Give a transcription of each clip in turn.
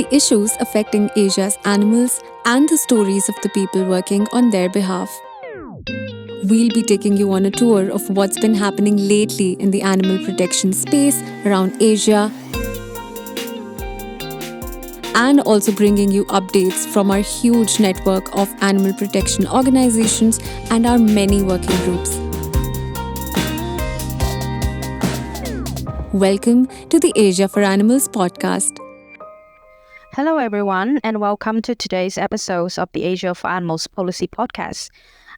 the issues affecting Asia's animals, and the stories of the people working on their behalf. We'll be taking you on a tour of what's been happening lately in the animal protection space around Asia and also bringing you updates from our huge network of animal protection organizations and our many working groups. Welcome to the Asia for Animals podcast. Hello, everyone, and welcome to today's episode of the Asia for Animals Policy Podcast.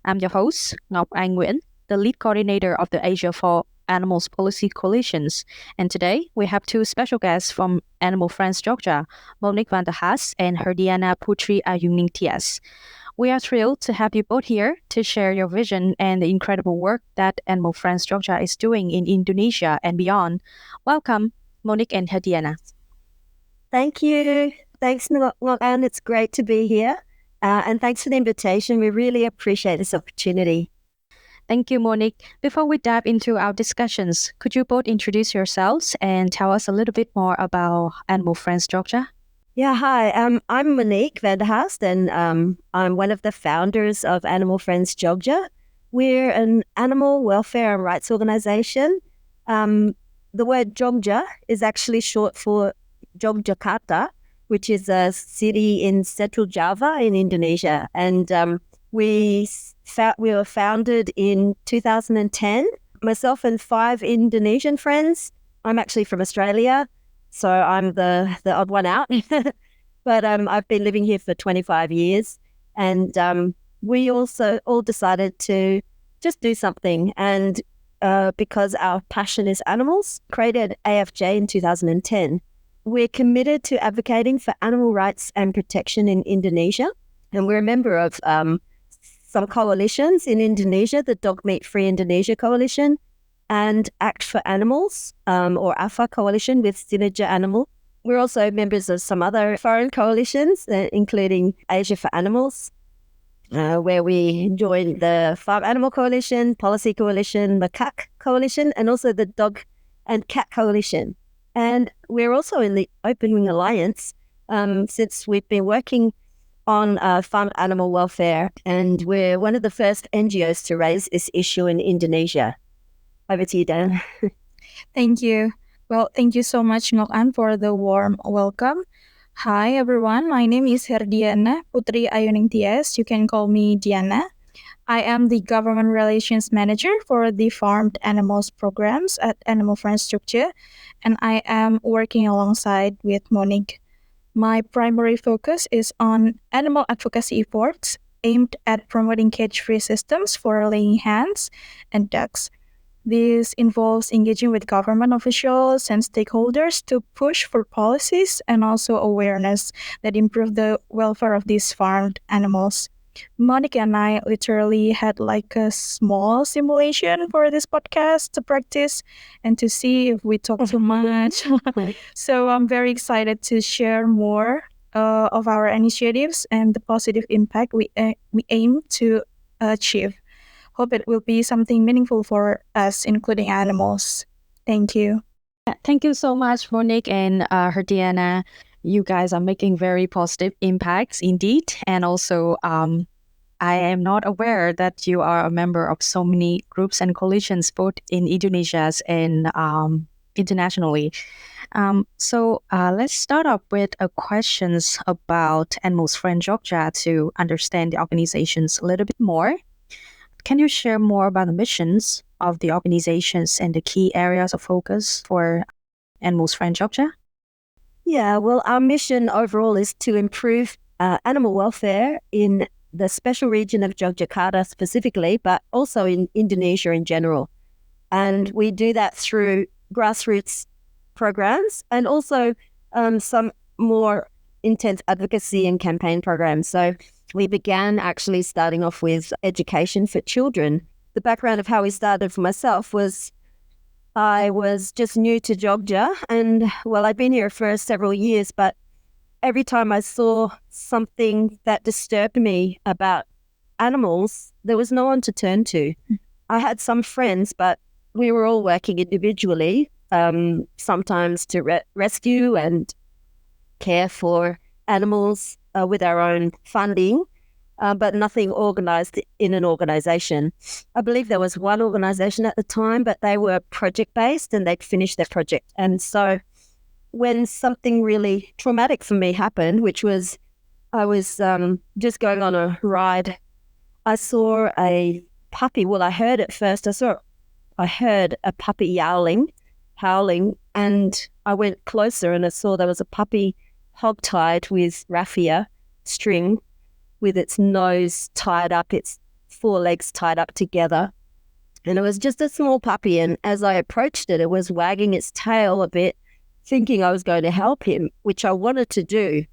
I'm your host, Ngọc Anh Nguyễn, the lead coordinator of the Asia for Animals Policy Coalitions. And today, we have two special guests from Animal Friends Jogja, Monique van der Haas and Herdiana Putri Ayuningtyas. We are thrilled to have you both here to share your vision and the incredible work that Animal Friends Jogja is doing in Indonesia and beyond. Welcome, Monique and Herdiana. Thank you. Thanks, Ngọc Anh. It's great to be here. And thanks for the invitation. We really appreciate this opportunity. Thank you, Monique. Before we dive into our discussions, could you both introduce yourselves and tell us a little bit more about Animal Friends Jogja? Yeah, hi. I'm Monique van der Haas, and I'm one of the founders of Animal Friends Jogja. We're an animal welfare and rights organization. The word Jogja is actually short for Yogyakarta, which is a city in Central Java in Indonesia. And we were founded in 2010. Myself and 5 Indonesian friends. I'm actually from Australia, so I'm the odd one out. But I've been living here for 25 years. And we also all decided to just do something. And because our passion is animals, created AFJ in 2010. We're committed to advocating for animal rights and protection in Indonesia. And we're a member of some coalitions in Indonesia, the Dog Meat Free Indonesia Coalition and Act for Animals, or AFA Coalition with Synergia Animal. We're also members of some other foreign coalitions, including Asia for Animals, where we joined the Farm Animal Coalition, Policy Coalition, Macaque Coalition, and also the Dog and Cat Coalition. And we're also in the Open Wing Alliance since we've been working on farm animal welfare, and we're one of the first NGOs to raise this issue in Indonesia. Over to you, Dan. Thank you. Well, thank you so much, Ngọc Anh, for the warm welcome. Hi, everyone. My name is Herdiana Putri Ayuningtyas. You can call me Diana. I am the Government Relations Manager for the Farmed Animals programs at Animal Friends Jogja, and I am working alongside with Monique. My primary focus is on animal advocacy efforts aimed at promoting cage-free systems for laying hens and ducks. This involves engaging with government officials and stakeholders to push for policies and also awareness that improve the welfare of these farmed animals. Monique and I literally had like a small simulation for this podcast to practice and to see if we talk too much. So I'm very excited to share more of our initiatives and the positive impact we aim to achieve. Hope it will be something meaningful for us, including animals. Thank you. Thank you so much, Monique and Herdiana. You guys are making very positive impacts indeed. And also, I am not aware that you are a member of so many groups and coalitions, both in Indonesia and internationally. So let's start up with questions about Animal Friends Jogja to understand the organizations a little bit more. Can you share more about the missions of the organizations and the key areas of focus for Animal Friends Jogja? Yeah, well, our mission overall is to improve animal welfare in the special region of Yogyakarta specifically, but also in Indonesia in general. And we do that through grassroots programs and also some more intense advocacy and campaign programs. So we began actually starting off with education for children. The background of how we started for myself was I was just new to Jogja, and well, I'd been here for several years, but every time I saw something that disturbed me about animals, there was no one to turn to. I had some friends, but we were all working individually, sometimes to rescue and care for animals with our own funding, but nothing organized in an organization. I believe there was one organization at the time, but they were project-based and they'd finished their project. And so when something really traumatic for me happened, which was I was just going on a ride, I saw a puppy. Well, I heard it first. I heard a puppy howling, and I went closer and I saw there was a puppy hogtied with raffia string with its nose tied up, its forelegs tied up together. And it was just a small puppy. And as I approached it, it was wagging its tail a bit, thinking I was going to help him, which I wanted to do.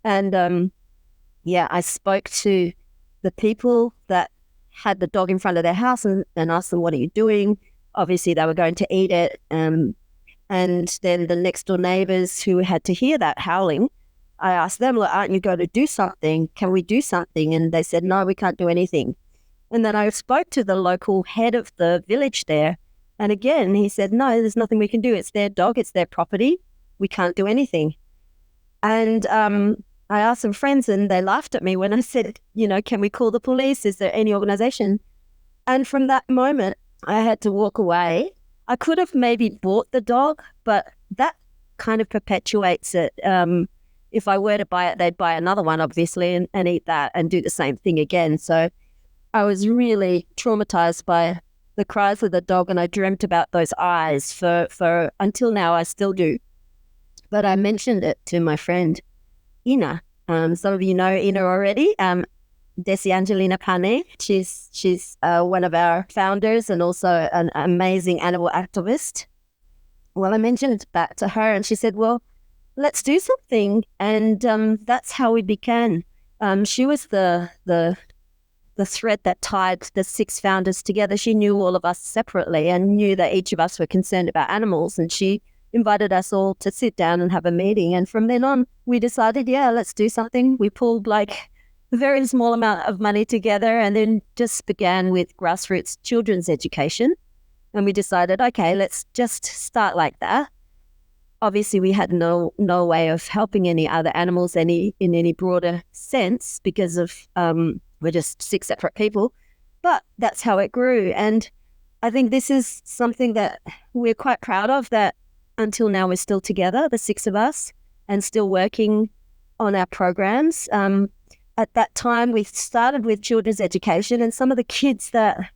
And I spoke to the people that had the dog in front of their house and asked them, what are you doing? Obviously, they were going to eat it. And then the next door neighbors who had to hear that howling, I asked them, look, aren't you going to do something? Can we do something? And they said, no, we can't do anything. And then I spoke to the local head of the village there. And again, he said, no, there's nothing we can do. It's their dog. It's their property. We can't do anything. And I asked some friends and they laughed at me when I said, can we call the police? Is there any organization? And from that moment, I had to walk away. I could have maybe bought the dog, but that kind of perpetuates it. If I were to buy it, they'd buy another one, obviously, and eat that and do the same thing again. So I was really traumatized by the cries of the dog, and I dreamt about those eyes for until now. I still do. But I mentioned it to my friend, Ina. Some of you know Ina already. Desi Angelina Pane. She's one of our founders and also an amazing animal activist. Well, I mentioned that to her, and she said, well, let's do something. And that's how we began. She was the thread that tied the 6 founders together. She knew all of us separately and knew that each of us were concerned about animals. And she invited us all to sit down and have a meeting. And from then on, we decided, let's do something. We pulled like a very small amount of money together and then just began with grassroots children's education. And we decided, okay, let's just start like that. Obviously, we had no way of helping any other animals in any broader sense because of we're just 6 separate people. But that's how it grew. And I think this is something that we're quite proud of, that until now we're still together, the 6 of us, and still working on our programs. At that time, we started with children's education, and some of the kids that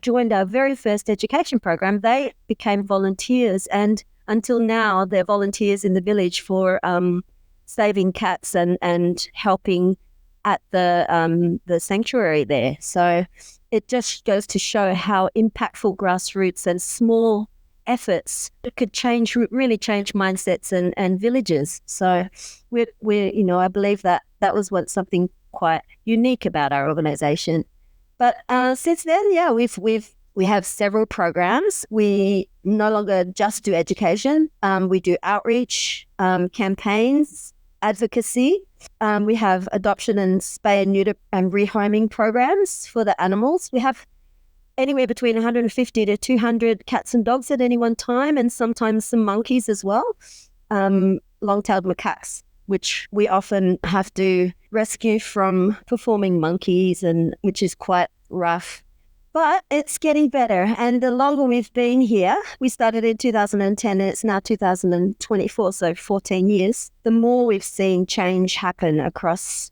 joined our very first education program, they became volunteers, and until now, they're volunteers in the village for saving cats and helping at the sanctuary there. So it just goes to show how impactful grassroots and small efforts could really change mindsets and villages. So we're I believe that was something quite unique about our organization. But since then, we have several programs. We no longer just do education. We do outreach, campaigns, advocacy. We have adoption and spay and neuter and rehoming programs for the animals. We have anywhere between 150 to 200 cats and dogs at any one time, and sometimes some monkeys as well, long-tailed macaques, which we often have to rescue from performing monkeys, and which is quite rough. But it's getting better, and the longer we've been here, we started in 2010 and it's now 2024, so 14 years, the more we've seen change happen across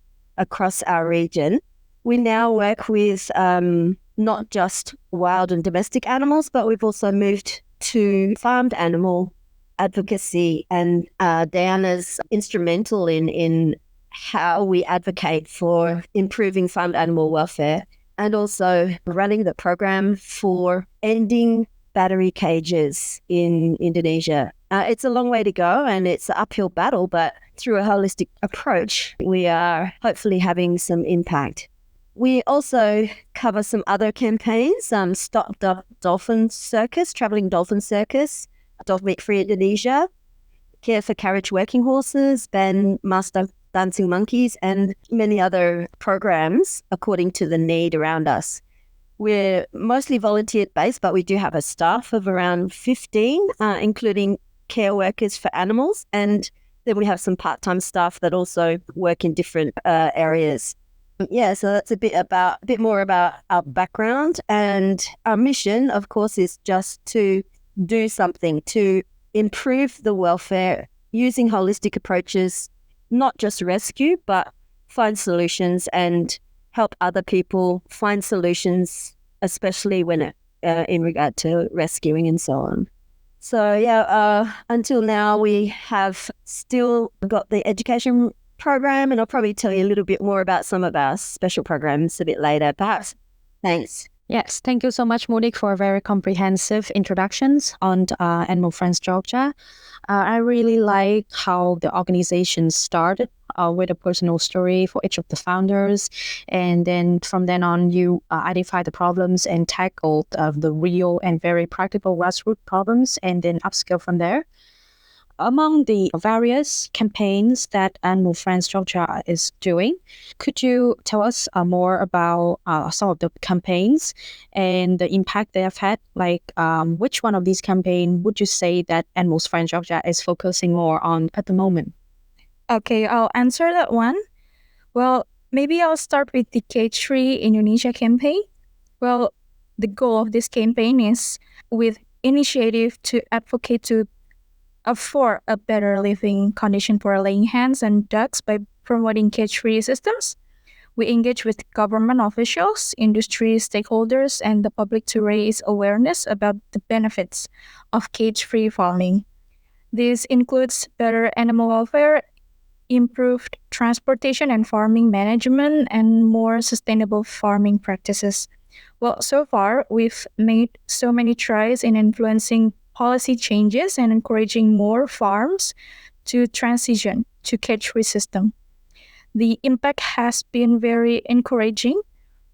our region. We now work with not just wild and domestic animals, but we've also moved to farmed animal advocacy, and Diana's instrumental in how we advocate for improving farmed animal welfare, and also running the program for ending battery cages in Indonesia. It's a long way to go and it's an uphill battle, but through a holistic approach, we are hopefully having some impact. We also cover some other campaigns, Stop Dolphin Circus, Travelling Dolphin Circus, Dog Meat Free Indonesia, Care for Carriage Working Horses, Ban Master Dancing Monkeys, and many other programs according to the need around us. We're mostly volunteer-based, but we do have a staff of around 15, including care workers for animals. And Then we have some part-time staff that also work in different areas. Yeah, so that's a bit more about our background, and our mission, of course, is just to do something to improve the welfare using holistic approaches, not just rescue, but find solutions and help other people find solutions, especially when in regard to rescuing and so on. So yeah, until now we have still got the education program, and I'll probably tell you a little bit more about some of our special programs a bit later, perhaps. Thanks. Yes, thank you so much, Monique, for very comprehensive introductions on Animal Friends Jogja. I really like how the organization started with a personal story for each of the founders. And then from then on, you identified the problems and tackled the real and very practical grassroots problems, and then upscale from there. Among the various campaigns that Animal Friends Jogja is doing, could you tell us more about some of the campaigns and the impact they have had? Like, which one of these campaigns would you say that Animal Friends Jogja is focusing more on at the moment? Okay, I'll answer that one. Well, maybe I'll start with the Cage-Free Indonesia campaign. Well, the goal of this campaign is with initiative to advocate for a better living condition for laying hens and ducks by promoting cage-free systems. We engage with government officials, industry stakeholders, and the public to raise awareness about the benefits of cage-free farming. This includes better animal welfare, improved transportation and farming management, and more sustainable farming practices. Well, so far, we've made so many tries in influencing policy changes and encouraging more farms to transition to cage-free system. The impact has been very encouraging,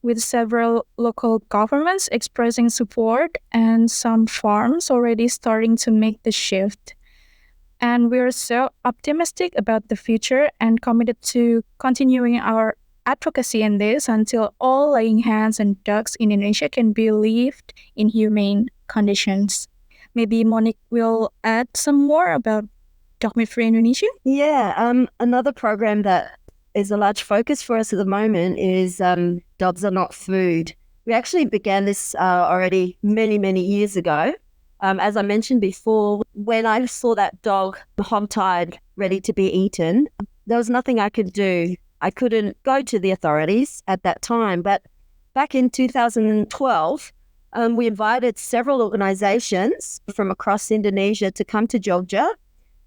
with several local governments expressing support and some farms already starting to make the shift. And we're so optimistic about the future and committed to continuing our advocacy in this until all laying hens and ducks in Indonesia can be lived in humane conditions. Maybe Monique will add some more about Dog Meat Free Indonesia. Yeah, another program that is a large focus for us at the moment is Dogs Are Not Food. We actually began this already many, many years ago. As I mentioned before, when I saw that dog hog-tied, ready to be eaten, there was nothing I could do. I couldn't go to the authorities at that time. But back in 2012, we invited several organizations from across Indonesia to come to Jogja,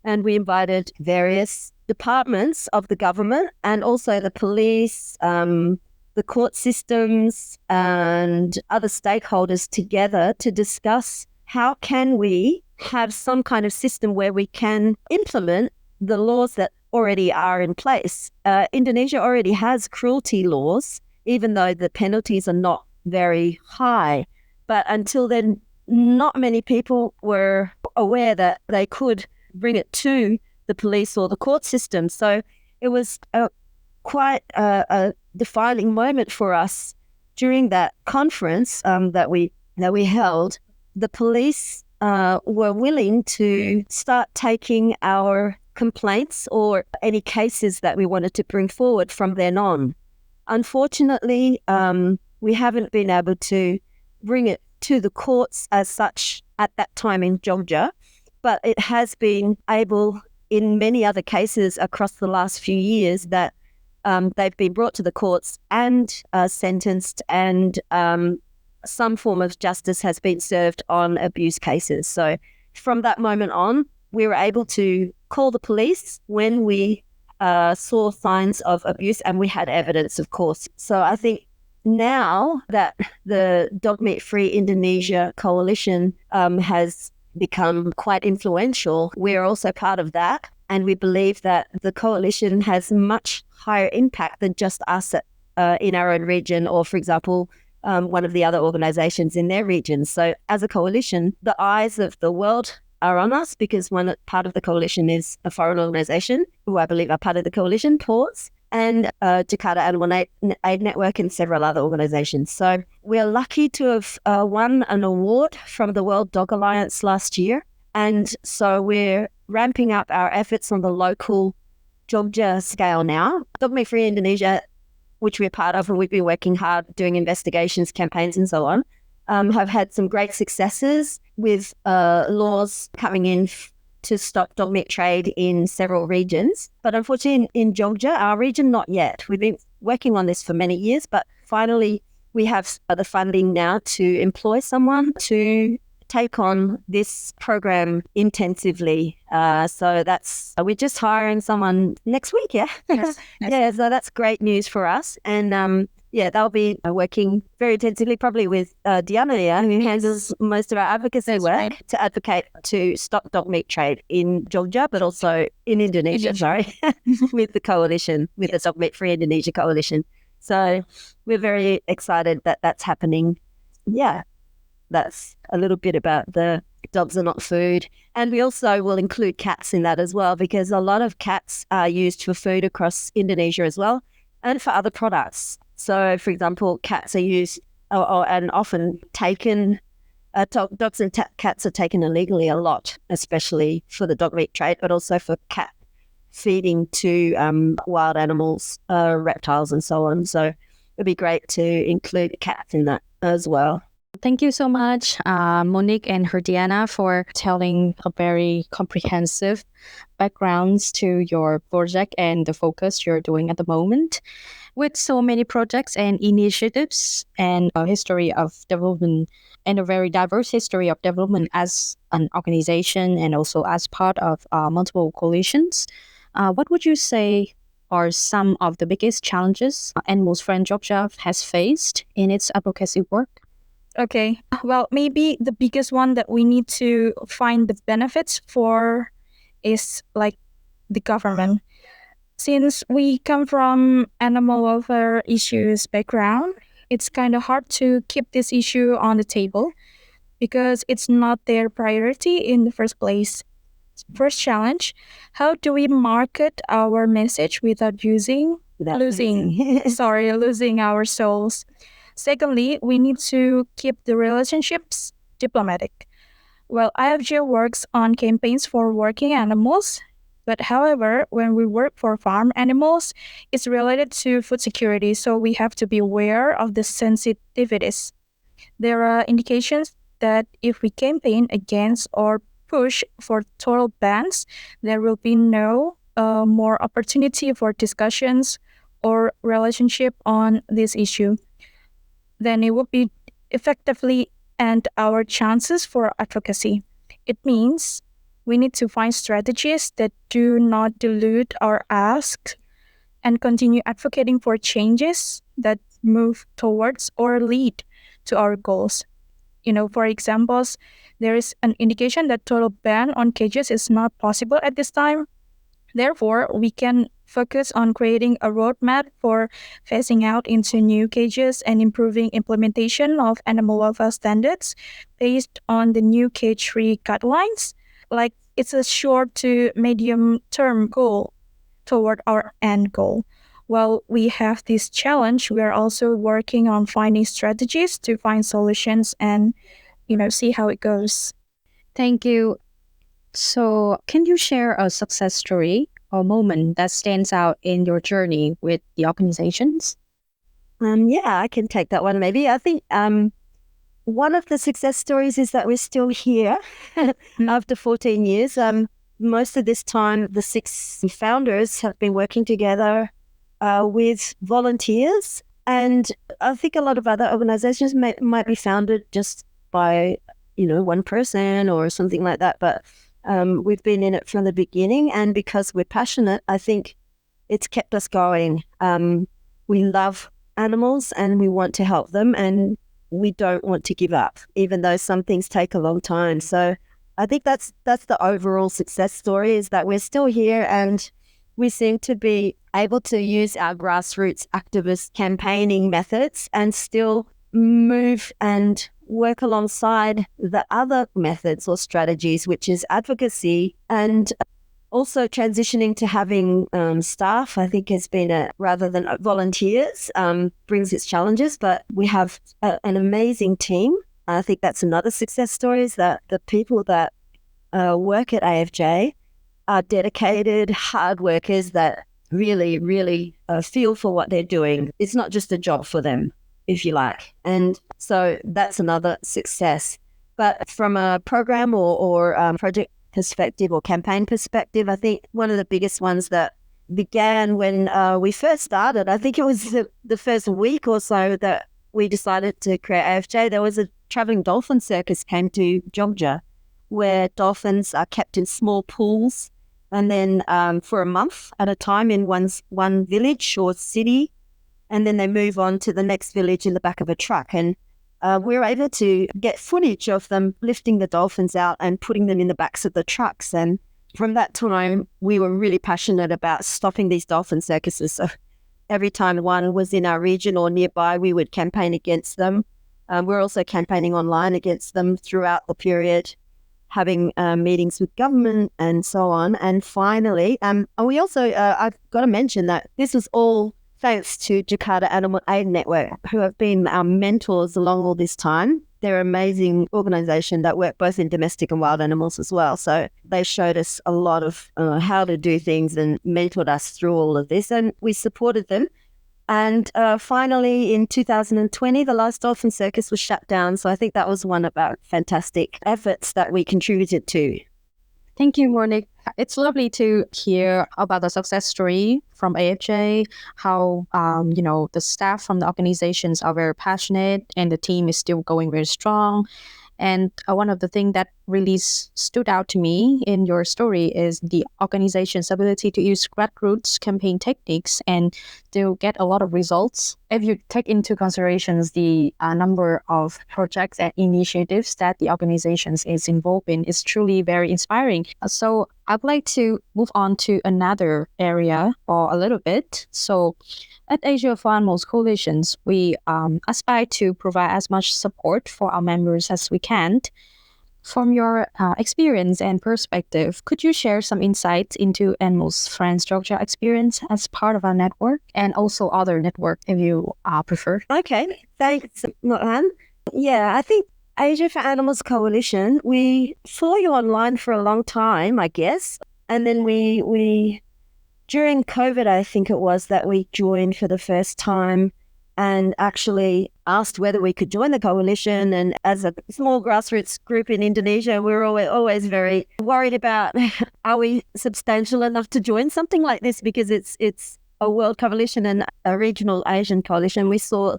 and we invited various departments of the government and also the police, the court systems, and other stakeholders together to discuss how can we have some kind of system where we can implement the laws that already are in place. Indonesia already has cruelty laws, even though the penalties are not very high. But until then, not many people were aware that they could bring it to the police or the court system. So it was quite a defining moment for us during that conference that we held. The police were willing to start taking our complaints or any cases that we wanted to bring forward from then on. Unfortunately, we haven't been able to bring it to the courts as such at that time in Jogja, but it has been able in many other cases across the last few years that they've been brought to the courts and sentenced, and some form of justice has been served on abuse cases. So from that moment on, we were able to call the police when we saw signs of abuse, and we had evidence, of course. So I think now that the Dog Meat Free Indonesia coalition has become quite influential, we're also part of that. And we believe that the coalition has much higher impact than just us in our own region, or, for example, one of the other organizations in their region. So as a coalition, the eyes of the world are on us, because one part of the coalition is a foreign organization who I believe are part of the coalition, PAWS, and Jakarta Animal Aid Network, and several other organizations. So we're lucky to have won an award from the World Dog Alliance last year. And so we're ramping up our efforts on the local Jogja scale now. Dog Meat Free Indonesia, which we're part of, and we've been working hard doing investigations, campaigns, and so on, have had some great successes with laws coming in to stop dog meat trade in several regions. But unfortunately, in Jogja, our region, not yet. We've been working on this for many years, but finally we have the funding now to employ someone to take on this program intensively. So we're just hiring someone next week, yeah? Yes. Yeah, so that's great news for us. And they'll be working very intensively, probably with Diana, who handles most of our advocacy work, right. to advocate to stop dog meat trade in Jogja, but also in Indonesia, with the coalition, with the Dog Meat Free Indonesia coalition. So we're very excited that that's happening. Yeah, that's a little bit about the dogs are not food. And we also will include cats in that as well, because a lot of cats are used for food across Indonesia as well, and for other products. So, for example, cats are used and often taken, dogs and cats are taken illegally a lot, especially for the dog meat trade, but also for cat feeding to wild animals, reptiles and so on. So it'd be great to include cats in that as well. Thank you so much, Monique and Herdiana, for telling a very comprehensive backgrounds to your project and the focus you're doing at the moment. With so many projects and initiatives and a history of development and a very diverse history of development as an organization and also as part of multiple coalitions, what would you say are some of the biggest challenges Animal Friends Jogja has faced in its advocacy work? Okay. Well, maybe the biggest one that we need to find the benefits for is like the government. Since we come from animal welfare issues background, it's kind of hard to keep this issue on the table because it's not their priority in the first place. First challenge, how do we market our message without losing our souls? Secondly, we need to keep the relationships diplomatic. Well, IFJ works on campaigns for working animals, but however, when we work for farm animals, it's related to food security, so we have to be aware of the sensitivities. There are indications that if we campaign against or push for total bans, there will be no more opportunity for discussions or relationship on this issue. Then it would be effectively end our chances for advocacy. It means we need to find strategies that do not dilute our ask and continue advocating for changes that move towards or lead to our goals. For examples, there is an indication that total ban on cages is not possible at this time. Therefore, we can focus on creating a roadmap for phasing out into new cages and improving implementation of animal welfare standards based on the new cage-free guidelines. Like, it's a short to medium-term goal toward our end goal. While we have this challenge, we are also working on finding strategies to find solutions and, see how it goes. Thank you. So, can you share a success story or moment that stands out in your journey with the organizations? I can take that one maybe. I think one of the success stories is that we're still here after 14 years. Most of this time, the 6 founders have been working together with volunteers. And I think a lot of other organizations might be founded just by, one person or something like that. But we've been in it from the beginning. And because we're passionate, I think it's kept us going. We love animals and we want to help them. And we don't want to give up, even though some things take a long time. So I think that's the overall success story, is that we're still here and we seem to be able to use our grassroots activist campaigning methods and still move and work alongside the other methods or strategies, which is advocacy, and also transitioning to having staff. I think has been rather than volunteers, brings its challenges, but we have an amazing team. I think that's another success story, is that the people that work at AFJ are dedicated, hard workers that really, really feel for what they're doing. It's not just a job for them, if you like. And so that's another success. But from a program or project perspective or campaign perspective, I think one of the biggest ones that began when we first started, I think it was the first week or so that we decided to create AFJ, there was a traveling dolphin circus came to Jogja, where dolphins are kept in small pools and then for a month at a time in one village or city, and then they move on to the next village in the back of a truck. And we were able to get footage of them lifting the dolphins out and putting them in the backs of the trucks. And from that time, we were really passionate about stopping these dolphin circuses. So every time one was in our region or nearby, we would campaign against them. We're also campaigning online against them throughout the period, having meetings with government and so on. And finally, and we also, I've got to mention that this was all thanks to Jakarta Animal Aid Network, who have been our mentors along all this time. They're an amazing organisation that work both in domestic and wild animals as well. So they showed us a lot of how to do things and mentored us through all of this, and we supported them. And finally, in 2020, the last dolphin circus was shut down. So I think that was one of our fantastic efforts that we contributed to. Thank you, Monique. It's lovely to hear about the success story from AFJ, how, the staff from the organizations are very passionate and the team is still going very strong. And one of the things that really stood out to me in your story is the organization's ability to use grassroots campaign techniques and to get a lot of results. If you take into considerations the number of projects and initiatives that the organizations is involved in, is truly very inspiring. So I'd like to move on to another area for a little bit. So at Asia for Animals Coalitions, we aspire to provide as much support for our members as we can. From your experience and perspective, could you share some insights into Animal Friends Jogja experience as part of our network and also other network if you prefer? Okay, thanks, Nohan. Yeah, I think Asia for Animals Coalition, we saw you online for a long time, I guess. And then we during COVID, I think it was that we joined for the first time and actually asked whether we could join the coalition. And as a small grassroots group in Indonesia, we were always very worried about, are we substantial enough to join something like this? Because it's a world coalition and a regional Asian coalition. We saw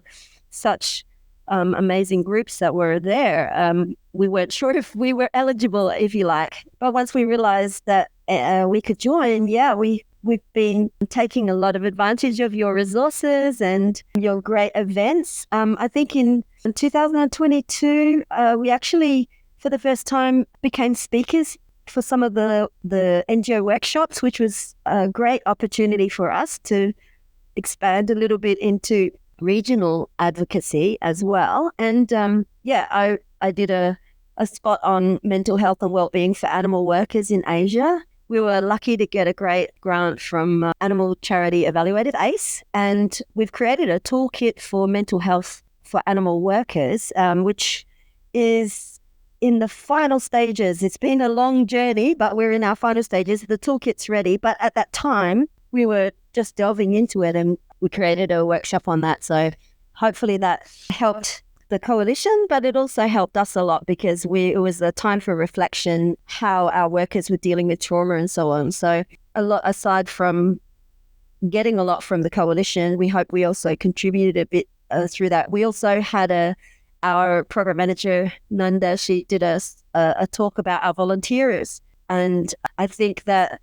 such amazing groups that were there. We weren't sure if we were eligible, if you like. But once we realized that we could join, we've been taking a lot of advantage of your resources and your great events. I think in 2022, we actually, for the first time, became speakers for some of the NGO workshops, which was a great opportunity for us to expand a little bit into regional advocacy as well. And I did a spot on mental health and wellbeing for animal workers in Asia. We were lucky to get a great grant from animal charity Evaluated ACE, and we've created a toolkit for mental health for animal workers, which is in the final stages. It's been a long journey, but we're in our final stages. The toolkit's ready, but at that time, we were just delving into it and we created a workshop on that. So hopefully that helped the coalition, but it also helped us a lot because it was a time for reflection, how our workers were dealing with trauma and so on. So a lot, aside from getting a lot from the coalition, we hope we also contributed a bit through that. We also had our program manager, Nanda, she did a talk about our volunteers. And I think that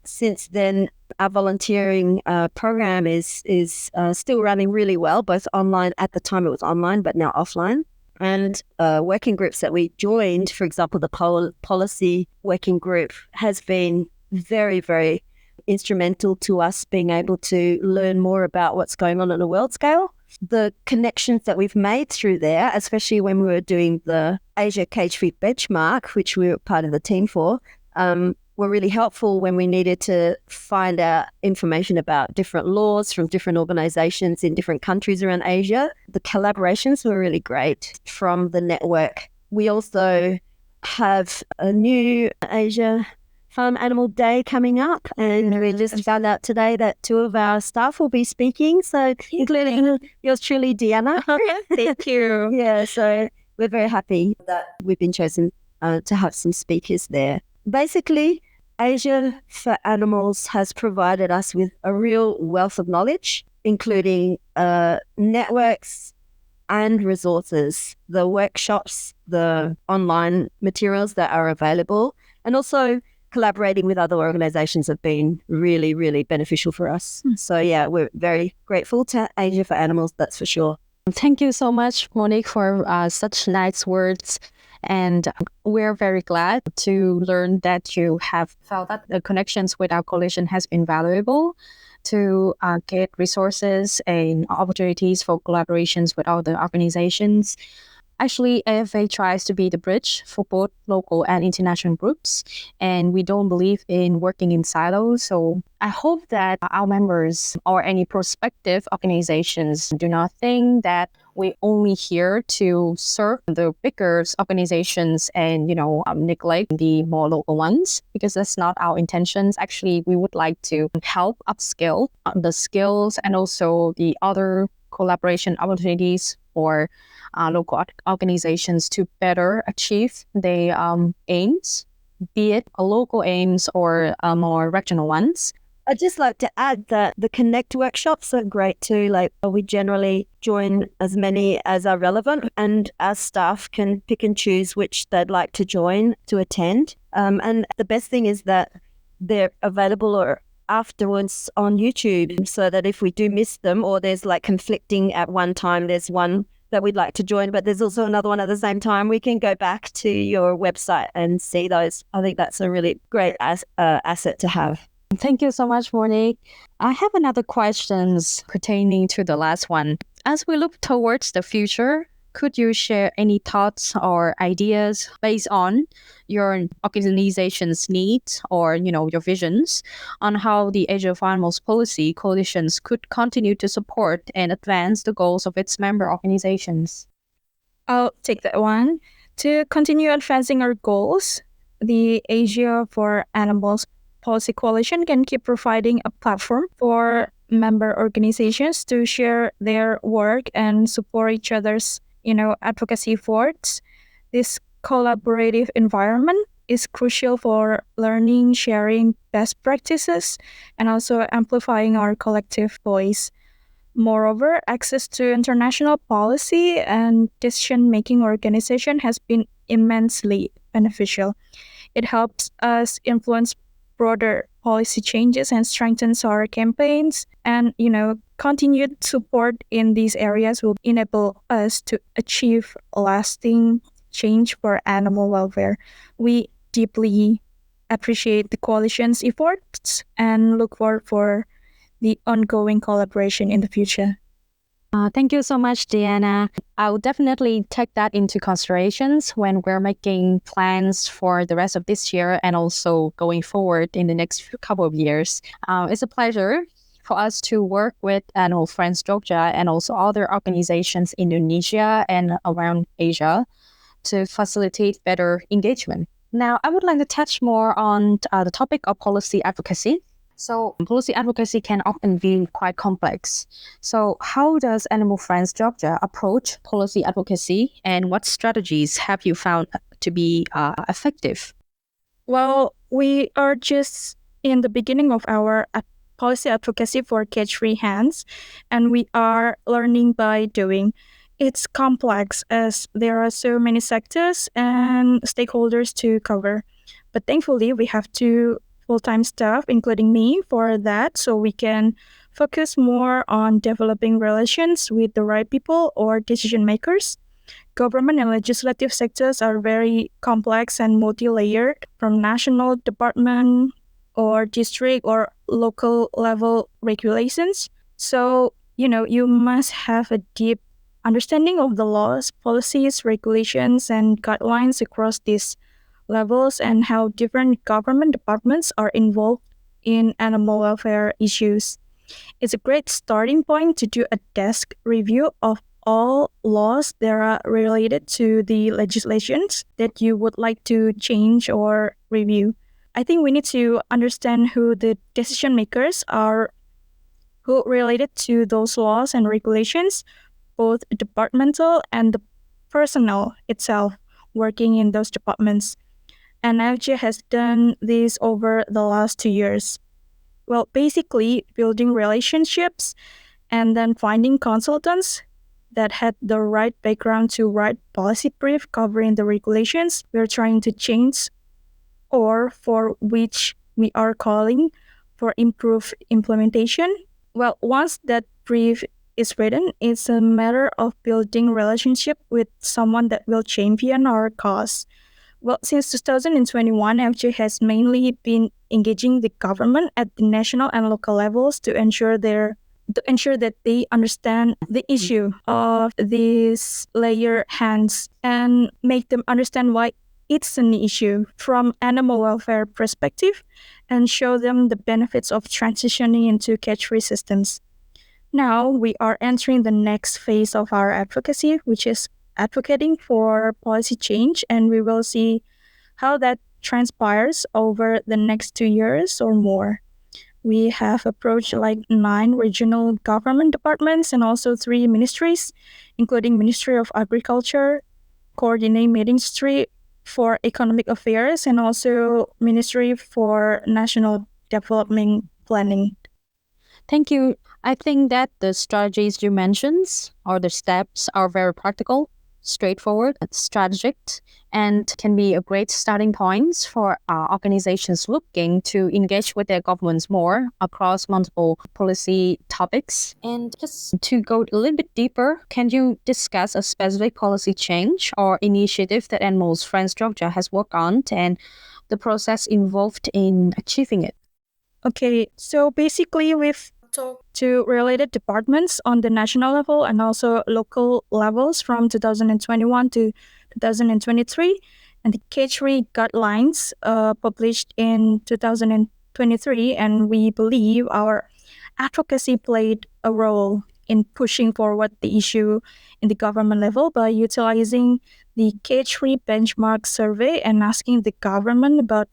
since then, our volunteering program is still running really well, both online. At the time it was online, but now offline. And working groups that we joined, for example, the policy working group has been very, very instrumental to us being able to learn more about what's going on a world scale. The connections that we've made through there, especially when we were doing the Asia Cage-Free benchmark, which we were part of the team for, were really helpful when we needed to find out information about different laws from different organizations in different countries around Asia. The collaborations were really great from the network. We also have a new Asia Animal Day coming up, and we just found out today that 2 of our staff will be speaking, so including yours truly, Deanna. Thank you. Yeah, so we're very happy that we've been chosen to have some speakers there. Basically, Asia for Animals has provided us with a real wealth of knowledge, including networks and resources, the workshops, the online materials that are available, and also collaborating with other organizations have been really, really beneficial for us. So yeah, we're very grateful to Asia for Animals, that's for sure. Thank you so much, Monique, for such nice words. And we're very glad to learn that you have felt that the connections with our coalition has been valuable to get resources and opportunities for collaborations with other organizations. Actually, AFA tries to be the bridge for both local and international groups, and we don't believe in working in silos. So I hope that our members or any prospective organizations do not think that we're only here to serve the bigger organizations and, neglect the more local ones, because that's not our intentions. Actually, we would like to help upskill the skills and also the other collaboration opportunities for local organizations to better achieve their aims, be it local aims or more regional ones. I'd just like to add that the Connect workshops are great too. Like, we generally join as many as are relevant, and our staff can pick and choose which they'd like to join to attend. And the best thing is that they're available or afterwards on YouTube, so that if we do miss them or there's like conflicting at one time, there's one that we'd like to join, but there's also another one at the same time, we can go back to your website and see those. I think that's a really great asset to have. Thank you so much, Monique. I have another questions pertaining to the last one. As we look towards the future, could you share any thoughts or ideas based on your organization's needs or, your visions on how the Asia for Animals policy coalitions could continue to support and advance the goals of its member organizations? I'll take that one. To continue advancing our goals, the Asia for Animals Policy Coalition can keep providing a platform for member organizations to share their work and support each other's advocacy efforts. This collaborative environment is crucial for learning, sharing best practices, and also amplifying our collective voice. Moreover, access to international policy and decision-making organization has been immensely beneficial. It helps us influence broader policy changes and strengthens our campaigns. And, continued support in these areas will enable us to achieve lasting change for animal welfare. We deeply appreciate the coalition's efforts and look forward for the ongoing collaboration in the future. Thank you so much, Diana. I'll definitely take that into considerations when we're making plans for the rest of this year and also going forward in the next couple of years. It's a pleasure for us to work with Animal Friends Jogja and also other organizations in Indonesia and around Asia to facilitate better engagement. Now, I would like to touch more on the topic of policy advocacy. So policy advocacy can often be quite complex. So how does Animal Friends Jogja approach policy advocacy, and what strategies have you found to be effective? Well, we are just in the beginning of our policy advocacy for cage-free hens, and we are learning by doing. It's complex as there are so many sectors and stakeholders to cover. But thankfully, we have two full-time staff, including me, for that, so we can focus more on developing relations with the right people or decision makers. Government and legislative sectors are very complex and multi-layered, from national, department, or district or local level regulations. So, you must have a deep understanding of the laws, policies, regulations, and guidelines across these levels and how different government departments are involved in animal welfare issues. It's a great starting point to do a desk review of all laws that are related to the legislations that you would like to change or review. I think we need to understand who the decision makers are, who related to those laws and regulations, both departmental and the personnel itself working in those departments. And FJ has done this over the last 2 years. Well, basically, building relationships and then finding consultants that had the right background to write policy brief covering the regulations we're trying to change or for which we are calling for improved implementation. Well, once that brief is written, it's a matter of building relationship with someone that will champion our cause. Well, since 2021, FJ has mainly been engaging the government at the national and local levels to ensure that they understand the issue of these layer hands and make them understand why it's an issue from animal welfare perspective and show them the benefits of transitioning into catch-free systems. Now we are entering the next phase of our advocacy, which is advocating for policy change, and we will see how that transpires over the next 2 years or more. We have approached like 9 regional government departments and also 3 ministries, including Ministry of Agriculture, Coordinating Ministry for Economic Affairs, and also Ministry for National Development Planning. Thank you. I think that the strategies you mentioned or the steps are very practical, straightforward, and strategic, and can be a great starting point for organizations looking to engage with their governments more across multiple policy topics. And just to go a little bit deeper, can you discuss a specific policy change or initiative that Animal Friends Jogja has worked on and the process involved in achieving it? Okay, so basically we've talked to related departments on the national level and also local levels from 2021 to 2023, and the cage-free guidelines published in 2023, and we believe our advocacy played a role in pushing forward the issue in the government level by utilizing the cage-free benchmark survey and asking the government about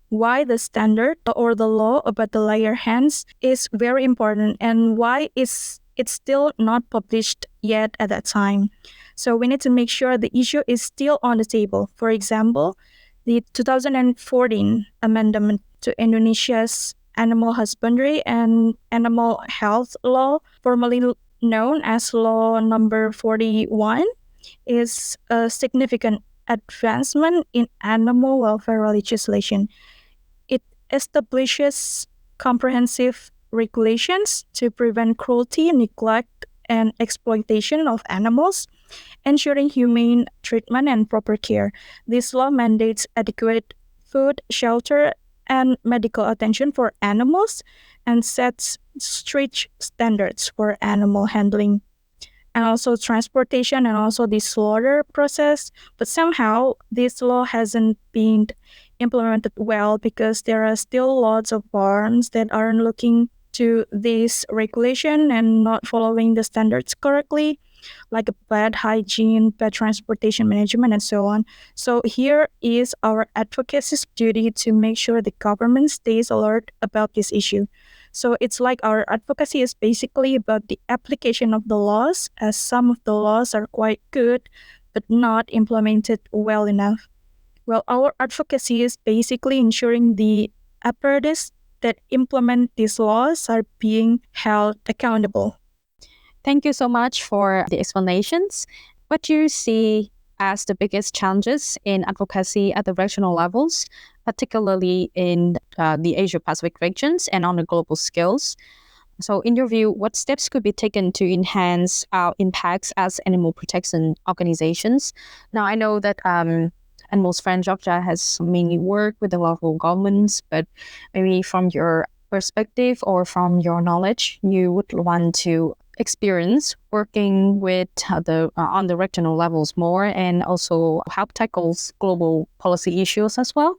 why the standard or the law about the layer hens is very important and why it's still not published yet at that time. So we need to make sure the issue is still on the table. For example, the 2014 amendment to Indonesia's Animal Husbandry and Animal Health Law, formerly known as Law Number 41, is a significant advancement in animal welfare legislation. It establishes comprehensive regulations to prevent cruelty, neglect, and exploitation of animals, ensuring humane treatment and proper care. This law mandates adequate food, shelter, and medical attention for animals and sets strict standards for animal handling and also transportation and also the slaughter process. But somehow this law hasn't been implemented well because there are still lots of farms that aren't looking to this regulation and not following the standards correctly, like bad hygiene, bad transportation management, and so on. So here is our advocacy's duty to make sure the government stays alert about this issue. So it's like our advocacy is basically about the application of the laws, as some of the laws are quite good, but not implemented well enough. Well, our advocacy is basically ensuring the apparatus that implement these laws are being held accountable. Thank you so much for the explanations. What do you see as the biggest challenges in advocacy at the regional levels, particularly in the Asia-Pacific regions and on the global scales? So in your view, what steps could be taken to enhance our impacts as animal protection organizations? Now, I know that Animal Friends Jogja has mainly worked with the local governments, but maybe from your perspective or from your knowledge, you would want to experience working with the on the regional levels more and also help tackle global policy issues as well?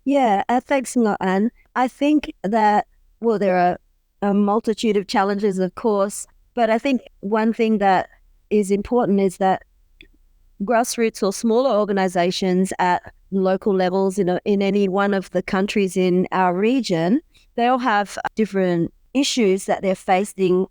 Yeah, thanks a lot, Anne. I think that, well, there are a multitude of challenges, of course, but I think one thing that is important is that grassroots or smaller organizations at local levels in any one of the countries in our region, they all have different issues that they're facing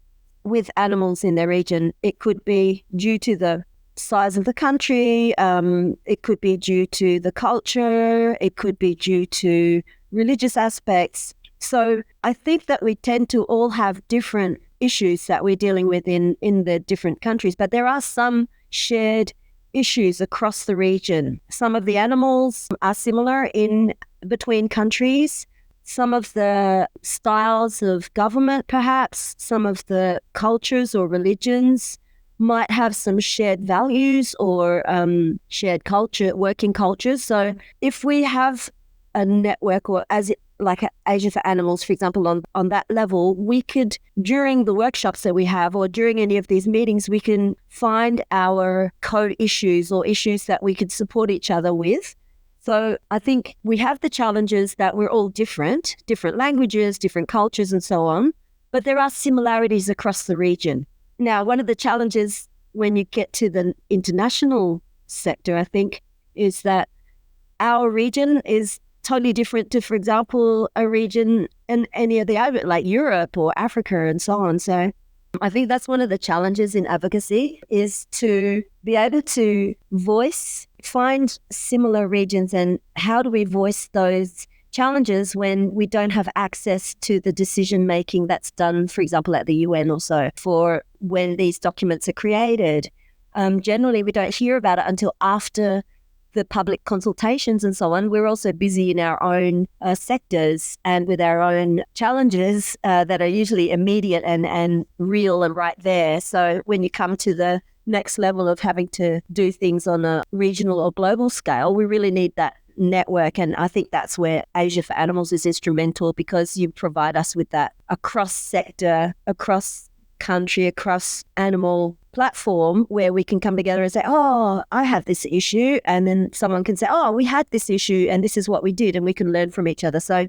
with animals in their region. It could be due to the size of the country, it could be due to the culture, it could be due to religious aspects. So I think that we tend to all have different issues that we're dealing with in the different countries, but there are some shared issues across the region. Some of the animals are similar in between countries. Some of the styles of government, perhaps, some of the cultures or religions might have some shared values or shared culture, working cultures. So if we have a network, or like Asia for Animals, for example, on that level, we could, during the workshops that we have or during any of these meetings, we can find our co-issues or issues that we could support each other with. So I think we have the challenges that we're all different languages, different cultures and so on, but there are similarities across the region. Now, one of the challenges when you get to the international sector, I think, is that our region is totally different to, for example, a region in any of the other, like Europe or Africa and so on. So I think that's one of the challenges in advocacy, is to be able to find similar regions, and how do we voice those challenges when we don't have access to the decision making that's done, for example, at the UN or so, for when these documents are created. Generally, we don't hear about it until after the public consultations and so on. We're also busy in our own sectors and with our own challenges that are usually immediate and real and right there. So when you come to the next level of having to do things on a regional or global scale, we really need that network. And I think that's where Asia for Animals is instrumental, because you provide us with that across sector, across country, across animal platform, where we can come together and say, oh, I have this issue. And then someone can say, oh, we had this issue and this is what we did, and we can learn from each other. So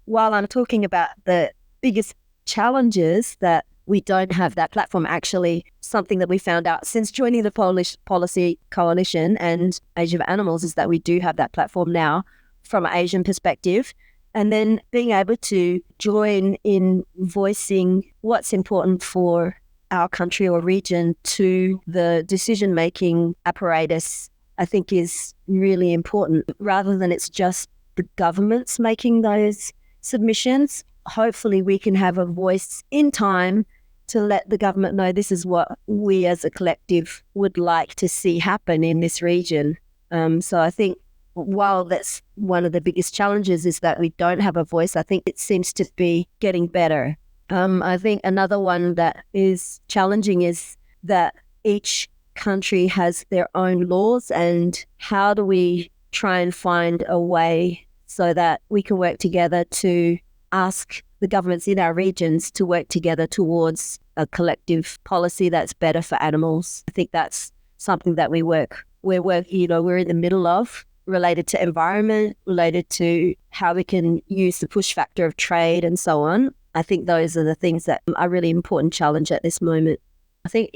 while I'm talking about the biggest challenges that we don't have that platform, actually something that we found out since joining the Polish Policy Coalition and Asia for Animals is that we do have that platform now from an Asian perspective. And then being able to join in voicing what's important for our country or region to the decision-making apparatus, I think is really important. Rather than it's just the governments making those submissions, hopefully we can have a voice in time to let the government know this is what we as a collective would like to see happen in this region. So I think while that's one of the biggest challenges is that we don't have a voice, I think it seems to be getting better. I think another one that is challenging is that each country has their own laws, and how do we try and find a way so that we can work together to ask the governments in our regions to work together towards a collective policy that's better for animals. I think that's something that we're in the middle of, related to environment, related to how we can use the push factor of trade and so on. I think those are the things that are a really important challenge at this moment. I think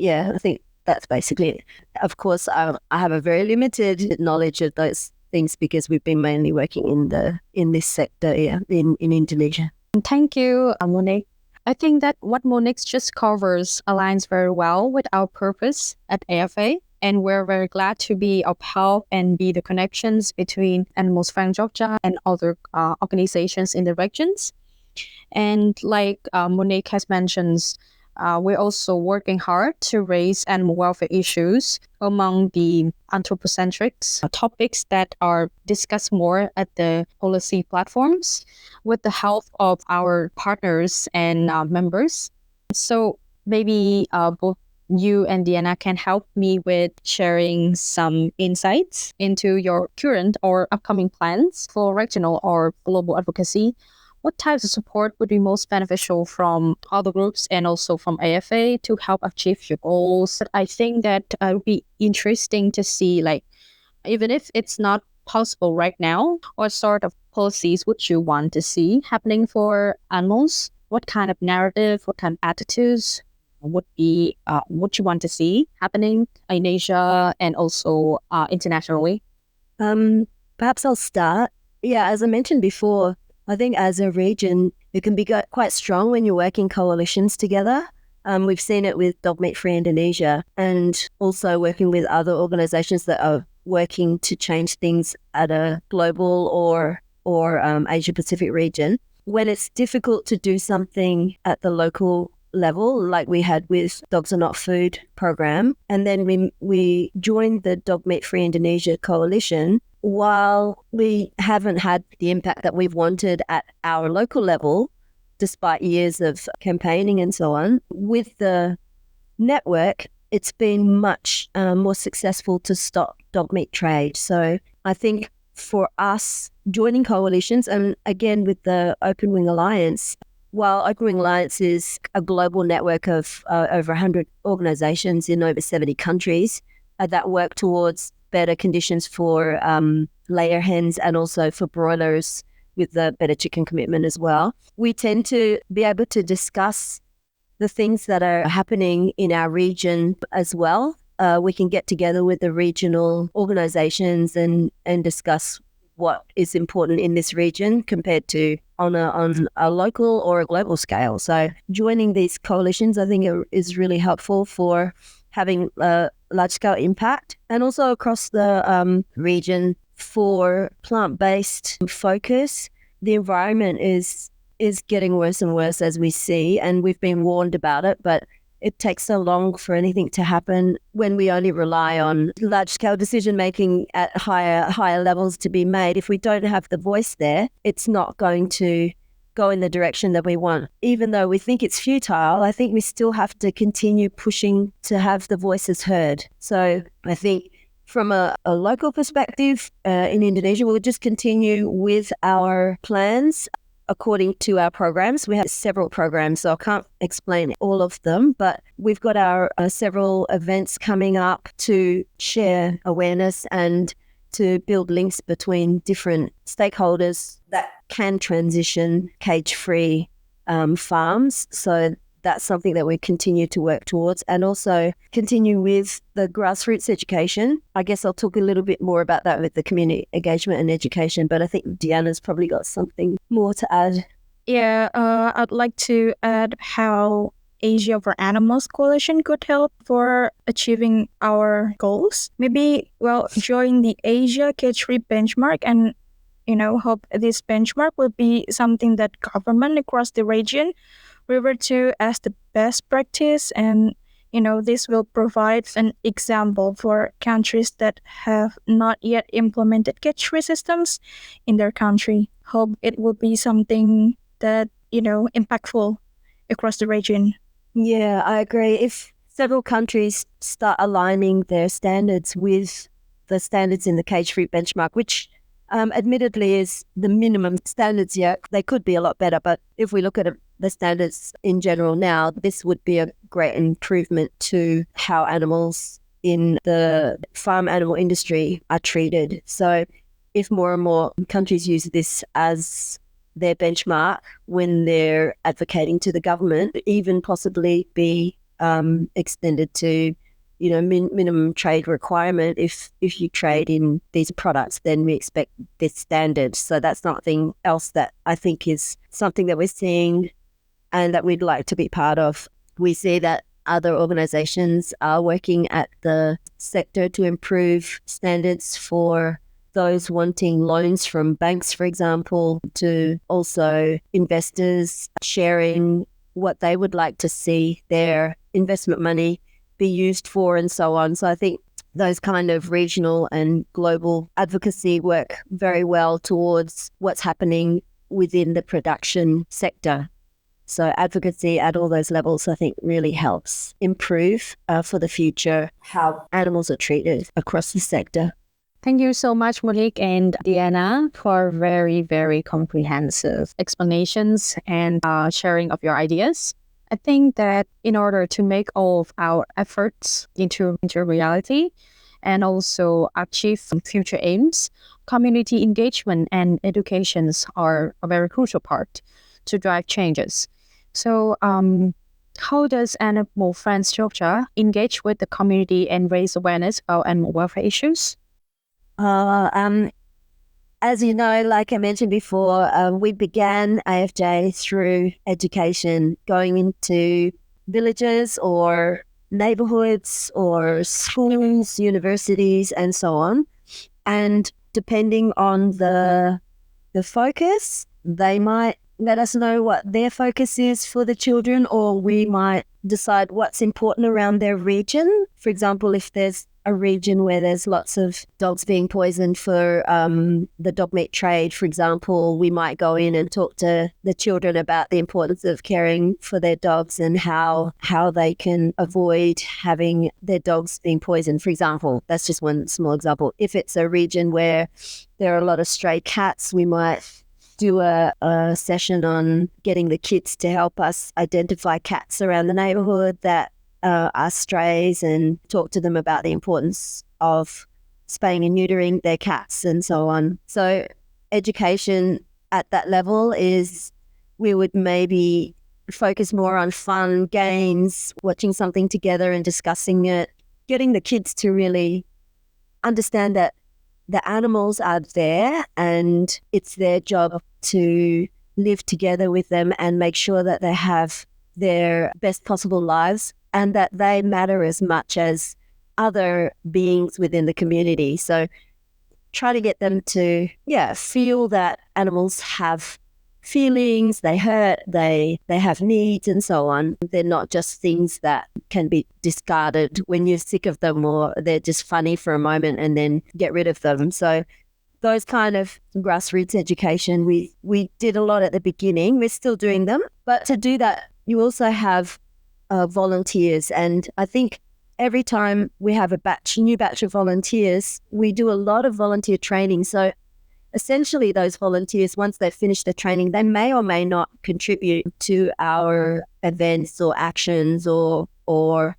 that's basically it. Of course, I have a very limited knowledge of those things because we've been mainly working in this sector in Indonesia. Thank you, Monique. I think that what Monique just covers aligns very well with our purpose at AFA. And we're very glad to be of help and be the connections between Animal Friends Jogja and other organizations in the regions. And like Monique has mentioned, we're also working hard to raise animal welfare issues among the anthropocentric topics that are discussed more at the policy platforms with the help of our partners and members. So maybe both you and Diana can help me with sharing some insights into your current or upcoming plans for regional or global advocacy. What types of support would be most beneficial from other groups and also from AFA to help achieve your goals? I think that it would be interesting to see, like, even if it's not possible right now, what sort of policies would you want to see happening for animals? What kind of narrative, what kind of attitudes would be what you want to see happening in Asia and also internationally? Perhaps I'll start. Yeah, as I mentioned before, I think as a region, it can be quite strong when you're working coalitions together. We've seen it with Dog Meat Free Indonesia, and also working with other organizations that are working to change things at a global or Asia Pacific region. When it's difficult to do something at the local level, like we had with Dogs Are Not Food program, and then we joined the Dog Meat Free Indonesia coalition. While we haven't had the impact that we've wanted at our local level, despite years of campaigning and so on, with the network, it's been much more successful to stop dog meat trade. So I think for us joining coalitions, and again with the Open Wing Alliance, while Open Wing Alliance is a global network of over 100 organizations in over 70 countries that work towards better conditions for layer hens and also for broilers with the Better Chicken Commitment as well, we tend to be able to discuss the things that are happening in our region as well. We can get together with the regional organizations and discuss what is important in this region compared to on a local or a global scale. So joining these coalitions, I think, is really helpful for having a large-scale impact, and also across the region for plant-based focus. The environment is getting worse and worse, as we see, and we've been warned about it, but it takes so long for anything to happen when we only rely on large-scale decision-making at higher levels to be made. If we don't have the voice there, it's not going to go in the direction that we want. Even though we think it's futile, I think we still have to continue pushing to have the voices heard. So I think from a local perspective in Indonesia, we'll just continue with our plans according to our programs. We have several programs, so I can't explain all of them, but we've got our several events coming up to share awareness and to build links between different stakeholders that can transition cage-free farms. So that's something that we continue to work towards, and also continue with the grassroots education. I guess I'll talk a little bit more about that with the community engagement and education, but I think Deanna's probably got something more to add. Yeah, I'd like to add how Asia for Animals Coalition could help for achieving our goals. Maybe, join the Asia Cage-Free benchmark, and hope this benchmark will be something that government across the region refer to as the best practice, and this will provide an example for countries that have not yet implemented cage-free systems in their country. Hope it will be something that impactful across the region. Yeah, I agree. If several countries start aligning their standards with the standards in the cage-free benchmark, which admittedly is the minimum standards, yeah, they could be a lot better. But if we look at the standards in general now, this would be a great improvement to how animals in the farm animal industry are treated. So if more and more countries use this as their benchmark when they're advocating to the government, even possibly be extended to minimum trade requirement. If you trade in these products, then we expect this standard. So that's something else that I think is something that we're seeing and that we'd like to be part of. We see that other organizations are working at the sector to improve standards for those wanting loans from banks, for example, to also investors sharing what they would like to see their investment money be used for, and so on. So I think those kind of regional and global advocacy work very well towards what's happening within the production sector. So advocacy at all those levels, I think, really helps improve for the future how animals are treated across the sector. Thank you so much, Monique and Diana, for very, very comprehensive explanations and sharing of your ideas. I think that in order to make all of our efforts into reality and also achieve future aims, community engagement and educations are a very crucial part to drive changes. So how does Animal Friends Jogja engage with the community and raise awareness about animal welfare issues? as you know, like I mentioned before, we began AFJ through education, going into villages or neighborhoods or schools, universities, and so on. And depending on the focus, they might let us know what their focus is for the children, or we might decide what's important around their region. For example, if there's a region where there's lots of dogs being poisoned for the dog meat trade, for example, we might go in and talk to the children about the importance of caring for their dogs and how they can avoid having their dogs being poisoned, for example. That's just one small example. If it's a region where there are a lot of stray cats, we might do a session on getting the kids to help us identify cats around the neighborhood that are strays, and talk to them about the importance of spaying and neutering their cats and so on. So education at that level is, we would maybe focus more on fun, games, watching something together and discussing it, getting the kids to really understand that the animals are there and it's their job to live together with them and make sure that they have their best possible lives, and that they matter as much as other beings within the community. So try to get them to, feel that animals have feelings, they hurt, they have needs and so on. They're not just things that can be discarded when you're sick of them, or they're just funny for a moment and then get rid of them. So those kind of grassroots education, we did a lot at the beginning. We're still doing them. But to do that, you also have volunteers. And I think every time we have a new batch of volunteers, we do a lot of volunteer training. So essentially those volunteers, once they've finished their training, they may or may not contribute to our events or actions or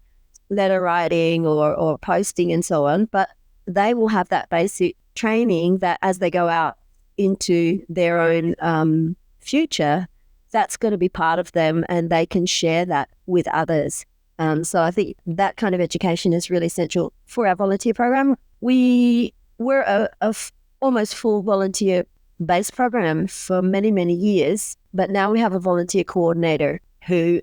letter writing or posting and so on. But they will have that basic training that as they go out into their own future, that's going to be part of them, and they can share that with others. So I think that kind of education is really essential for our volunteer program. We were a almost full volunteer-based program for many, many years, but now we have a volunteer coordinator who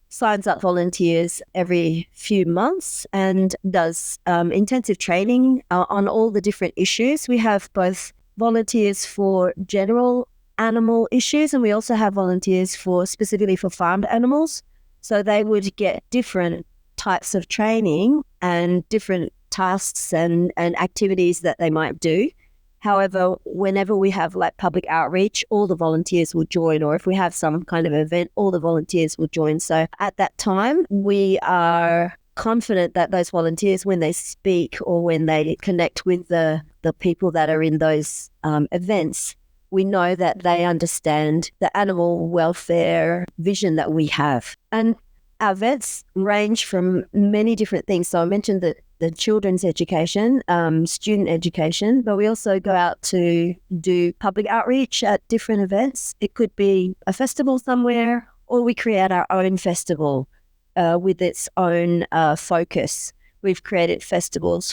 signs up volunteers every few months and does intensive training on all the different issues. We have both volunteers for general animal issues, and we also have volunteers specifically for farmed animals. So they would get different types of training and different tasks and activities that they might do. However, whenever we have like public outreach, all the volunteers will join, or if we have some kind of event, all the volunteers will join. So at that time, we are confident that those volunteers, when they speak or when they connect with the people that are in those events, we know that they understand the animal welfare vision that we have. And our events range from many different things. So I mentioned that the children's education, student education, but we also go out to do public outreach at different events. It could be a festival somewhere, or we create our own festival with its own focus. We've created festivals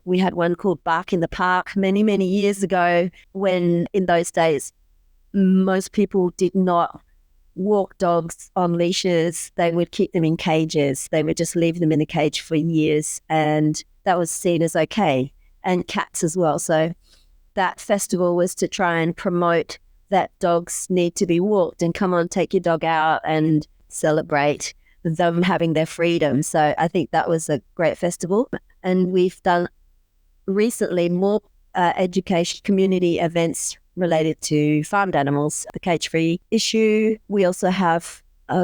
we had one called Bark in the Park many, many years ago, when in those days, most people did not walk dogs on leashes. They would keep them in cages. They would just leave them in a cage for years, and that was seen as okay. And cats as well. So that festival was to try and promote that dogs need to be walked, and come on, take your dog out and celebrate them having their freedom. So I think that was a great festival. And we've done recently more education community events related to farmed animals, the cage-free issue. We also have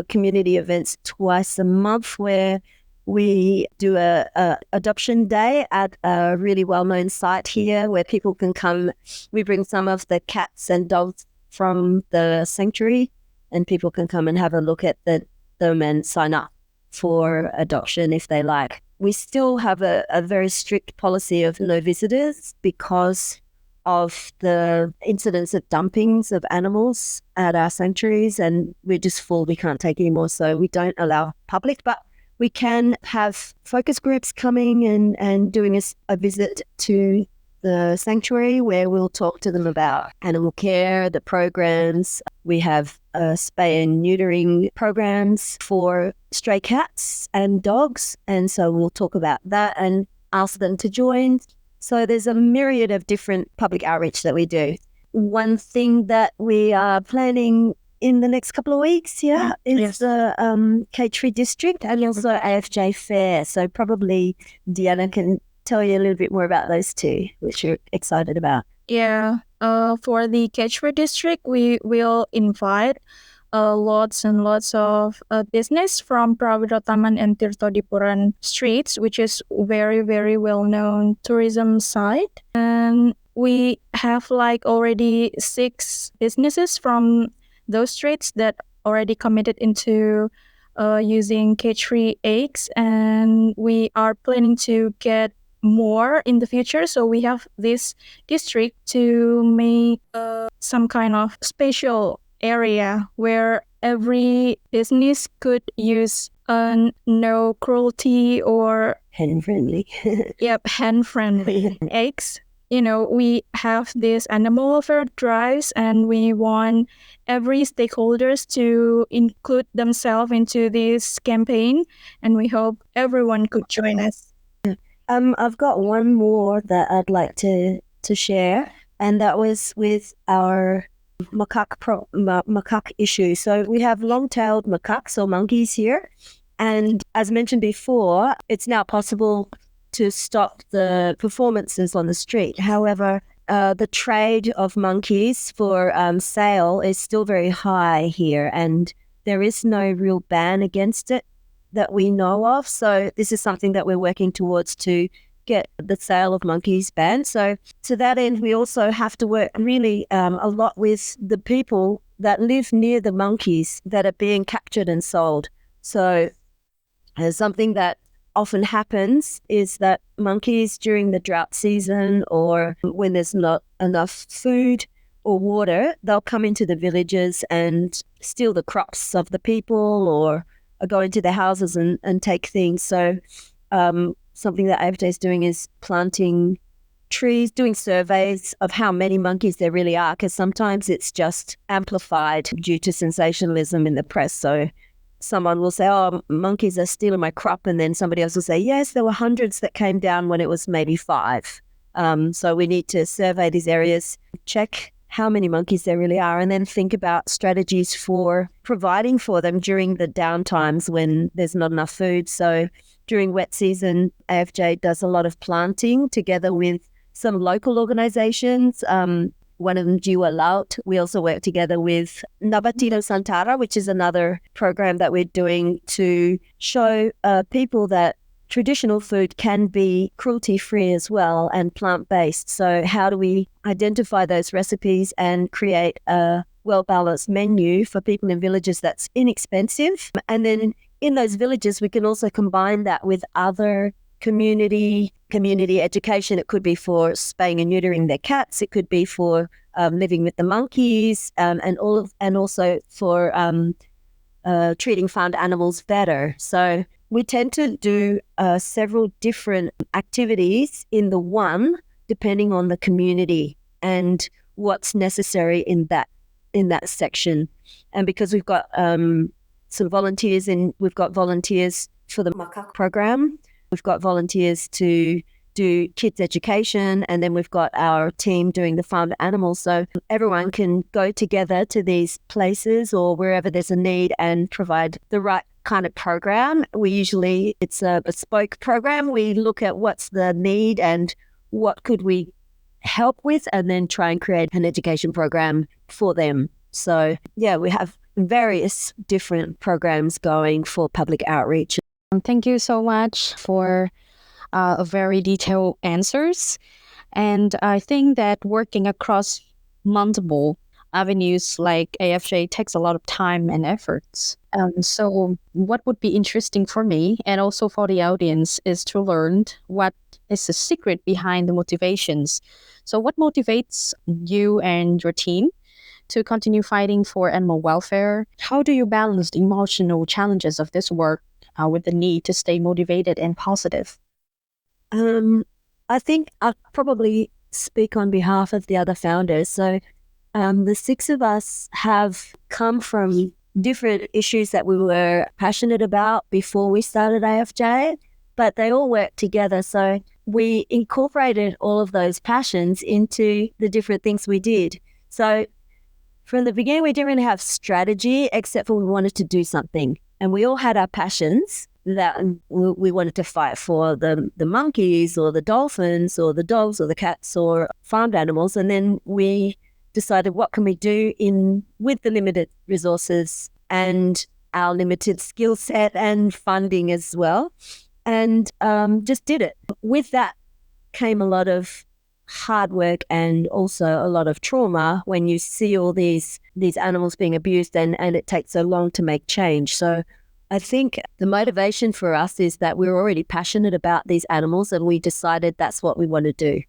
community events twice a month where we do a adoption day at a really well-known site here where people can come. We bring some of the cats and dogs from the sanctuary, and people can come and have a look at them and sign up for adoption if they like. We still have a very strict policy of no visitors because of the incidents of dumpings of animals at our sanctuaries, and we're just full. We can't take any more, so we don't allow public, but we can have focus groups coming and doing a visit to the sanctuary where we'll talk to them about animal care, the programs. We have spay and neutering programs for stray cats and dogs. And so we'll talk about that and ask them to join. So there's a myriad of different public outreach that we do. One thing that we are planning in the next couple of weeks, is the K-Tree District and also AFJ Fair. So probably Diana can tell you a little bit more about those two, which you're excited about. Yeah. For the Catchway district, we will invite lots and lots of business from Prawidotaman and Tirtodipuran streets, which is very, very well-known tourism site. And we have like already 6 businesses from those streets that already committed into using K-Tree eggs, and we are planning to get more in the future. So we have this district to make some kind of special area where every business could use no cruelty or Hen-friendly. hand-friendly eggs. We have these animal welfare drives, and we want every stakeholders to include themselves into this campaign, and we hope everyone could join us. I've got one more that I'd like to share, and that was with our macaque issue. So we have long-tailed macaques or monkeys here, and as mentioned before, it's now possible to stop the performances on the street. However, the trade of monkeys for sale is still very high here, and there is no real ban against it that we know of. So this is something that we're working towards to get the sale of monkeys banned. So to that end, we also have to work really a lot with the people that live near the monkeys that are being captured and sold. So something that often happens is that monkeys during the drought season or when there's not enough food or water, they'll come into the villages and steal the crops of the people or go into their houses and take things. So something that AFJ is doing is planting trees, doing surveys of how many monkeys there really are, because sometimes it's just amplified due to sensationalism in the press. So someone will say, oh, monkeys are stealing my crop, and then somebody else will say, yes, there were hundreds that came down when it was maybe 5. So we need to survey these areas, check how many monkeys there really are, and then think about strategies for providing for them during the downtimes when there's not enough food. So during wet season, AFJ does a lot of planting together with some local organizations. One of them, Jiwa Laut. We also work together with Nabatino Santara, which is another program that we're doing to show people that traditional food can be cruelty-free as well and plant-based. So how do we identify those recipes and create a well-balanced menu for people in villages that's inexpensive? And then in those villages, we can also combine that with other community education. It could be for spaying and neutering their cats. It could be for living with the monkeys, and also for treating farmed animals better. So we tend to do several different activities in the one, depending on the community and what's necessary in that section. And because we've got some volunteers we've got volunteers for the macaque program. We've got volunteers to do kids education, and then we've got our team doing the farmed animals. So everyone can go together to these places or wherever there's a need and provide the right kind of program. It's a bespoke program. We look at what's the need and what could we help with, and then try and create an education program for them. So yeah, we have various different programs going for public outreach. Thank you so much for very detailed answers. And I think that working across multiple avenues like AFJ takes a lot of time and efforts. So what would be interesting for me and also for the audience is to learn what is the secret behind the motivations. So what motivates you and your team to continue fighting for animal welfare? How do you balance the emotional challenges of this work with the need to stay motivated and positive? I think I'll probably speak on behalf of the other founders. So the six of us have come from different issues that we were passionate about before we started AFJ, but they all work together. So we incorporated all of those passions into the different things we did. So from the beginning, we didn't really have strategy, except for we wanted to do something. And we all had our passions that we wanted to fight for, the monkeys or the dolphins or the dogs or the cats or farmed animals. And then we decided, what can we do with the limited resources and our limited skill set and funding as well, and just did it. With that came a lot of hard work and also a lot of trauma when you see all these animals being abused and it takes so long to make change. So I think the motivation for us is that we're already passionate about these animals and we decided that's what we want to do.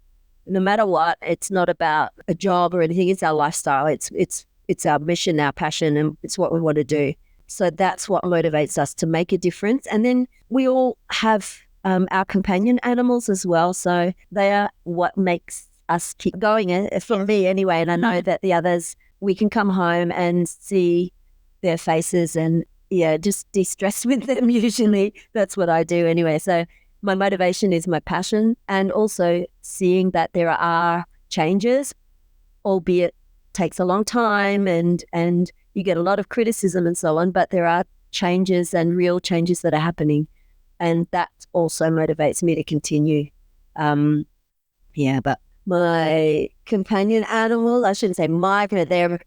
No matter what, it's not about a job or anything, it's our lifestyle. It's our mission, our passion, and it's what we want to do. So that's what motivates us to make a difference. And then we all have our companion animals as well. So they are what makes us keep going, for me anyway. And I know that the others, we can come home and see their faces and just de-stress with them usually. That's what I do anyway. So my motivation is my passion, and also seeing that there are changes, albeit takes a long time and you get a lot of criticism and so on, but there are changes and real changes that are happening. And that also motivates me to continue. But my companion animal, I shouldn't say my, they're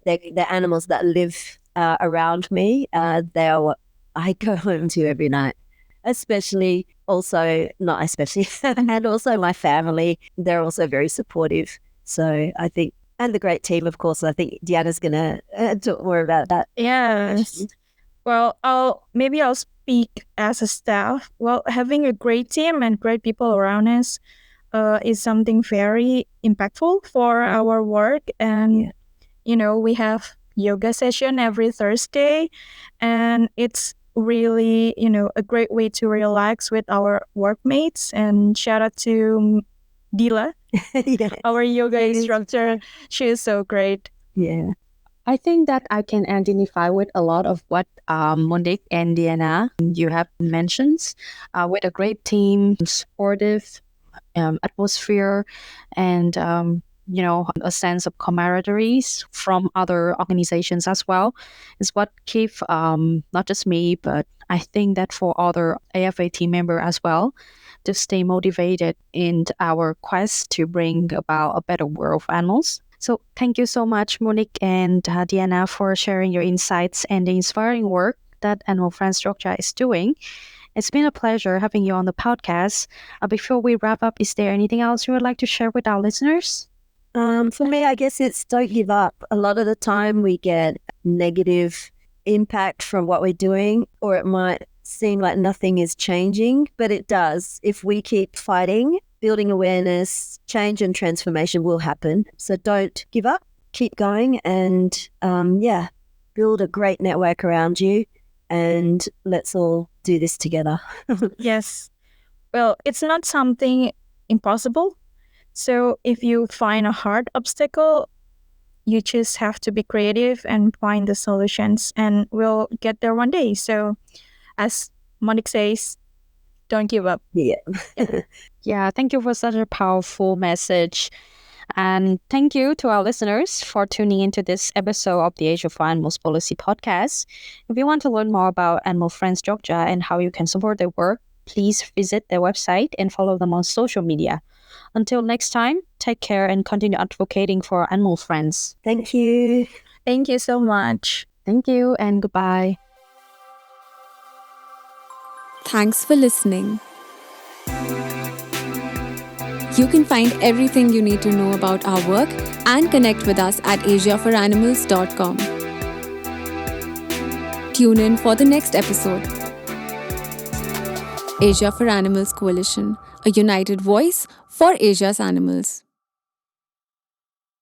animals that live around me. They are what I go home to every night. And also my family. They're also very supportive. So I think, and the great team, of course. I think Deanna's going to talk more about that. Yes. Well, I'll speak as a staff. Well, having a great team and great people around us is something very impactful for our work. And, we have yoga session every Thursday, and it's really, a great way to relax with our workmates. And shout out to Dila, our yoga instructor. She is so great. Yeah. I think that I can identify with a lot of what Monique and Diana you have mentioned, with a great team, supportive atmosphere, and a sense of camaraderie from other organizations as well is what keep not just me, but I think that for other AFA team member as well, to stay motivated in our quest to bring about a better world of animals. So thank you so much, Monique and Diana, for sharing your insights and the inspiring work that Animal Friends Jogja is doing. It's been a pleasure having you on the podcast. Before we wrap up, is there anything else you would like to share with our listeners? For me, I guess it's don't give up. A lot of the time we get negative impact from what we're doing, or it might seem like nothing is changing, but it does. If we keep fighting, building awareness, change and transformation will happen. So don't give up, keep going, and build a great network around you, and let's all do this together. Yes. Well, it's not something impossible. So if you find a hard obstacle, you just have to be creative and find the solutions, and we'll get there one day. So as Monique says, don't give up. Yeah. Yeah, thank you for such a powerful message. And thank you to our listeners for tuning into this episode of the Age of Animals Policy podcast. If you want to learn more about Animal Friends Jogja and how you can support their work, please visit their website and follow them on social media. Until next time, take care and continue advocating for animal friends. Thank you. Thank you so much. Thank you and goodbye. Thanks for listening. You can find everything you need to know about our work and connect with us at asiaforanimals.com. Tune in for the next episode. Asia for Animals Coalition, a united voice for Asia's animals.